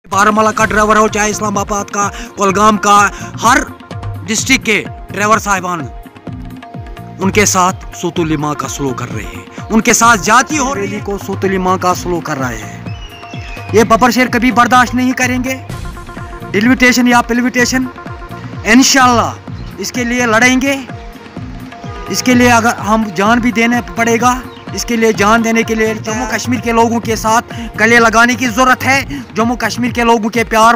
बारामूला का ड्राइवर हो चाहे इस्लामाबाद का, कुलगाम का, हर डिस्ट्रिक्ट के ड्राइवर साहिबान उनके साथ सूतुल माँ का सलूक कर रहे हैं, उनके साथ जाती हो रही को सूतुल माँ का सलूक कर रहे हैं। ये बबर शेर कभी बर्दाश्त नहीं करेंगे। डिलिमिटेशन या पिलिमिटेशन इंशाल्लाह इसके लिए लड़ेंगे। इसके लिए अगर हम जान भी देने पड़ेगा, इसके लिए जान देने के लिए जम्मू कश्मीर के लोगों के साथ गले लगाने की ज़रूरत है। जम्मू कश्मीर के लोगों के प्यार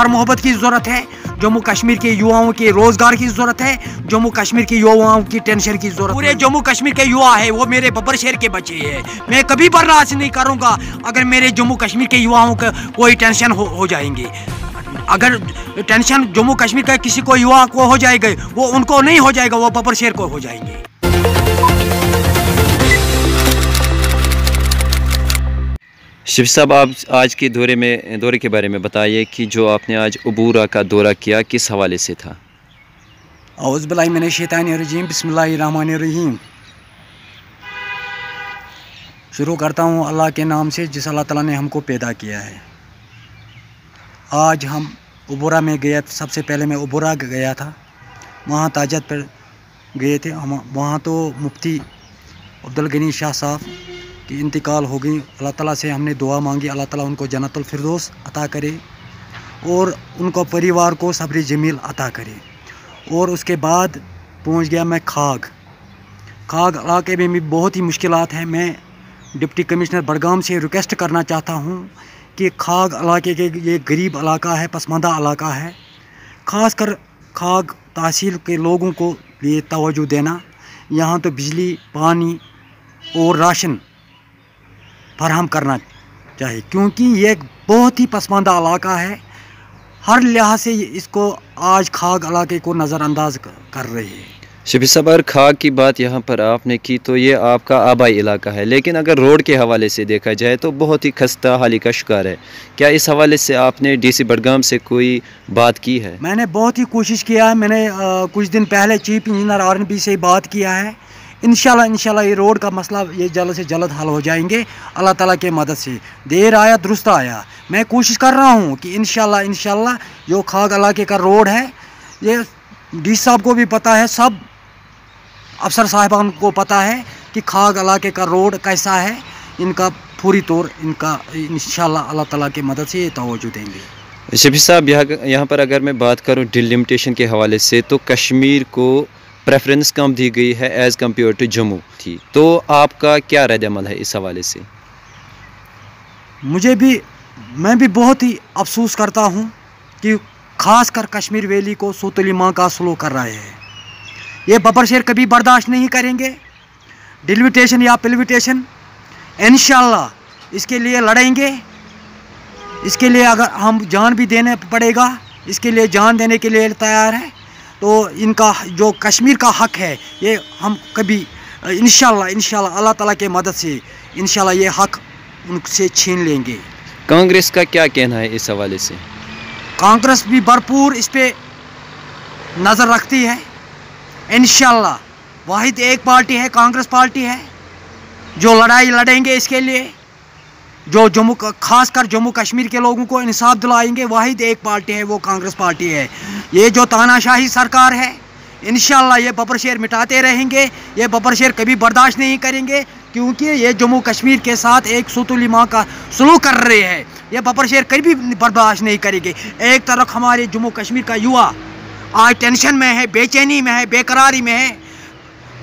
मोहब्बत की ज़रूरत है। जम्मू कश्मीर के युवाओं के रोज़गार की ज़रूरत है। जम्मू कश्मीर के युवाओं की टेंशन की ज़रूरत है। पूरे जम्मू कश्मीर के युवा है वो मेरे बबर शेर के बच्चे हैं। मैं कभी बर्दाश्त नहीं करूँगा अगर मेरे जम्मू कश्मीर के युवाओं का कोई टेंशन हो जाएंगे। अगर टेंशन जम्मू कश्मीर का किसी को युवा को हो जाएगा, वो उनको नहीं हो जाएगा, वो बबर शेर को हो जाएंगे। शफी साहब, आप आज के दौरे के बारे में बताइए कि जो आपने आज अबूरा का दौरा किया किस हवाले से था। औज़ु बिल्लाहि मिनश शैतानिर रजीम, बिस्मिल्लाहिर रहमानिर रहीम। शुरू करता हूँ अल्लाह के नाम से जिस अल्लाह ताला ने हमको पैदा किया है। आज हम अबूरा में गए। सबसे पहले मैं अबूरा गया था, वहाँ ताजत पर गए थे हम। वहाँ तो मुफ्ती अब्दुल गनी शाह साहब की इंतकाल हो गई। अल्लाह ताला से हमने दुआ मांगी, अल्लाह ताला उनको जन्नतुल फिरदौस अता करे और उनको परिवार को सब्र जमील अता करे। और उसके बाद पहुंच गया मैं खाग इलाके में भी बहुत ही मुश्किलात हैं। मैं डिप्टी कमिश्नर बडगाम से रिक्वेस्ट करना चाहता हूं कि खाग इलाके के ये गरीब इलाका है, पसमानदा इलाका है, ख़ास कर खाग तहसील के लोगों को लिए तवज्जो देना। यहाँ तो बिजली, पानी और राशन फराहम करना चाहिए, क्योंकि ये बहुत ही पसमानदा इलाका है। हर लिहाज से इसको आज खाग इलाके को नज़रअंदाज कर रहे हैं। शफी साहब, अगर खाग की बात यहाँ पर आपने की तो ये आपका आबाई इलाका है, लेकिन अगर रोड के हवाले से देखा जाए तो बहुत ही खस्ता हाली का शिकार है। क्या इस हवाले से आपने डीसी बडगाम से कोई बात की है? मैंने बहुत ही कोशिश किया है। मैंने कुछ दिन पहले चीफ इंजीनियर आरएनबी से बात किया है। इंशाल्लाह ये रोड का मसला ये जल्द से जल्द हल हो जाएंगे अल्लाह ताला के मदद से। देर आया दुरुस्त आया। मैं कोशिश कर रहा हूँ कि इंशाल्लाह जो खाग इलाके का रोड है, ये डी साहब को भी पता है, सब अफसर साहिबान को पता है कि खाग इलाके का रोड कैसा है। इनका पूरी तौर इंशाल्लाह अल्लाह ताला की मदद से ये तवज्जो देंगे। शफी साहब, यहाँ पर अगर मैं बात करूँ डिलिमिटेशन के हवाले से तो कश्मीर को प्रेफरेंस कम दी गई है एज़ कम्पेयर टू जम्मू थी, तो आपका क्या रद्द-ए-अमल है इस हवाले से? मैं भी बहुत ही अफसोस करता हूँ कि ख़ास कर कश्मीर वैली को सूतुल माँ का सलूक कर रहे हैं। ये बबर शेर कभी बर्दाश्त नहीं करेंगे। डिलिमिटेशन या पिलिमिटेशन इंशाल्लाह इसके लिए लड़ेंगे। इसके लिए अगर हम जान भी देने पड़ेगा, इसके लिए जान देने के लिए तैयार है। तो इनका जो कश्मीर का हक है, ये हम कभी इंशाल्लाह अल्लाह ताला के मदद से इंशाल्लाह ये हक उनसे छीन लेंगे। कांग्रेस का क्या कहना है इस हवाले से? कांग्रेस भी भरपूर इस पे नज़र रखती है। इंशाल्लाह वाहिद एक पार्टी है, कांग्रेस पार्टी है, जो लड़ाई लड़ेंगे इसके लिए, जो खास कर जम्मू कश्मीर के लोगों को इंसाफ दिलाएंगे। वाहिद एक पार्टी है, वो कांग्रेस पार्टी है। ये जो तानाशाही सरकार है, इंशाल्लाह ये बबर शेर मिटाते रहेंगे। ये बबर शेर कभी बर्दाश्त नहीं करेंगे, क्योंकि ये जम्मू कश्मीर के साथ एक सूतुल माँ का सलूक कर रहे हैं। ये बबर शेर कभी बर्दाश्त नहीं करेंगे। एक तरफ हमारे जम्मू कश्मीर का युवा आज टेंशन में है, बेचैनी में है, बेकरारी में है,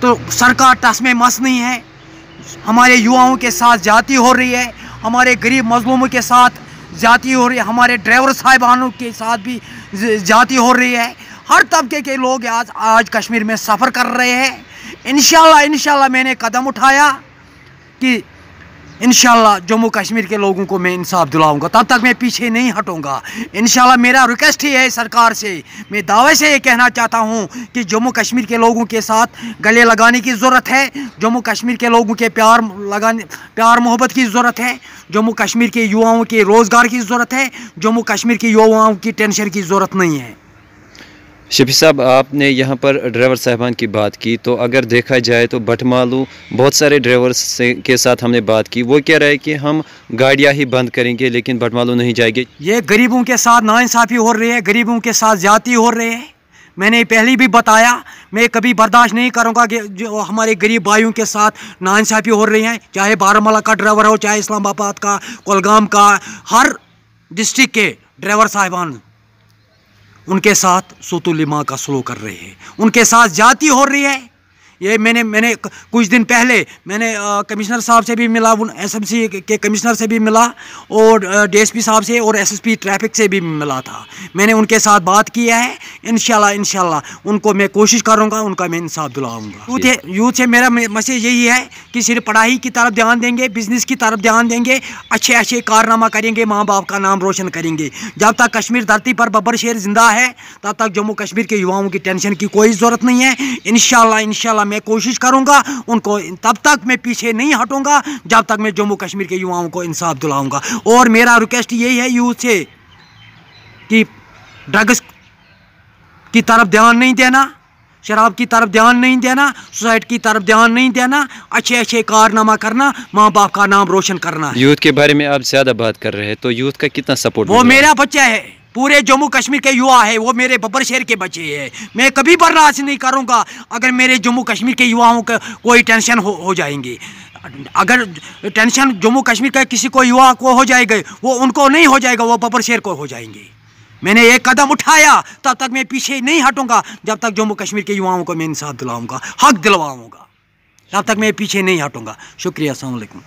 तो सरकार टस में मस नहीं है। हमारे युवाओं के साथ जाती हो रही है, हमारे गरीब मजलूमों के साथ जाती हो रही है, हमारे ड्राइवर साहिबानों के साथ भी जाती हो रही है। हर तबके के लोग आज कश्मीर में सफ़र कर रहे हैं। इंशाल्लाह मैंने कदम उठाया कि इंशाल्लाह जम्मू कश्मीर के लोगों को मैं इंसाफ दिलाऊंगा। तब तक मैं पीछे नहीं हटूंगा। इंशाल्लाह मेरा रिक्वेस्ट ही है सरकार से, मैं दावे से ये कहना चाहता हूँ कि जम्मू कश्मीर के लोगों के साथ गले लगाने की ज़रूरत है। जम्मू कश्मीर के लोगों के प्यार मोहब्बत की ज़रूरत है। जम्मू कश्मीर के युवाओं के रोज़गार की ज़रूरत है। जम्मू कश्मीर के युवाओं की टेंशन की ज़रूरत नहीं है। शफी साहब, आपने यहाँ पर ड्राइवर साहबान की बात की, तो अगर देखा जाए तो भटमालू बहुत सारे ड्राइवर्स के साथ हमने बात की, वो कह रहा है कि हम गाड़ियाँ ही बंद करेंगे लेकिन भटमालू नहीं जाएंगे। ये गरीबों के साथ नाइंसाफ़ी हो रही है, गरीबों के साथ ज़्यादती हो रही है। मैंने पहले भी बताया, मैं कभी बर्दाश्त नहीं करूँगा कि जो हमारे गरीब भाइयों के साथ नाइंसाफ़ी हो रही है, चाहे बारामूला का ड्राइवर हो, चाहे इस्लामाबाद का, कुलगाम का, हर डिस्ट्रिक्ट के ड्राइवर साहिबान उनके साथ सूतुलिमा का सलूक कर रहे हैं, उनके साथ ज़्यादती हो रही है। ये मैंने कुछ दिन पहले मैंने कमिश्नर साहब से भी मिला, एसएमसी के कमिश्नर से भी मिला, और डीएसपी साहब से और एसएसपी ट्रैफिक से भी मिला था। मैंने उनके साथ बात किया है। इंशाल्लाह उनको मैं कोशिश करूँगा, उनका मैं इंसाफ दिलाऊँगा। यूथ से मेरा मैसेज यही है कि सिर्फ पढ़ाई की तरफ ध्यान देंगे, बिजनेस की तरफ ध्यान देंगे, अच्छे कारनामा करेंगे, माँ बाप का नाम रोशन करेंगे। जब तक कश्मीर धरती पर बब्बर शेर जिंदा है, तब तक जम्मू कश्मीर के युवाओं की टेंशन की कोई ज़रूरत नहीं है। इंशाल्लाह मैं कोशिश करूंगा, उनको तब तक मैं पीछे नहीं हटूंगा जब तक मैं जम्मू कश्मीर के युवाओं को इंसाफ दिलाऊंगा। और मेरा रिक्वेस्ट यही है यूथ से कि ड्रग्स की तरफ ध्यान नहीं देना, शराब की तरफ ध्यान नहीं देना, सुसाइड की तरफ ध्यान नहीं देना, अच्छे कारनामा करना, माँ बाप का नाम रोशन करना। यूथ के बारे में आप ज़्यादा बात कर रहे हैं, तो यूथ का कितना सपोर्ट? वो मेरा बच्चा है, पूरे जम्मू कश्मीर के युवा है, वो मेरे बब्बर शहर के बच्चे हैं। मैं कभी बर्दाश्त नहीं करूंगा अगर मेरे जम्मू कश्मीर के युवाओं को कोई टेंशन हो जाएंगी। अगर टेंशन जम्मू कश्मीर का किसी को युवा को हो जाएगा, वो उनको नहीं हो जाएगा, वो बब्बर शहर को हो जाएंगे। मैंने एक कदम उठाया, तब तक मैं पीछे नहीं हटूंगा जब तक जम्मू कश्मीर के युवाओं को मैं इंसाफ दिलाऊंगा, हक दिलवाऊंगा, तब तक मैं पीछे नहीं हटूंगा। शुक्रिया, अस्सलाम वालेकुम।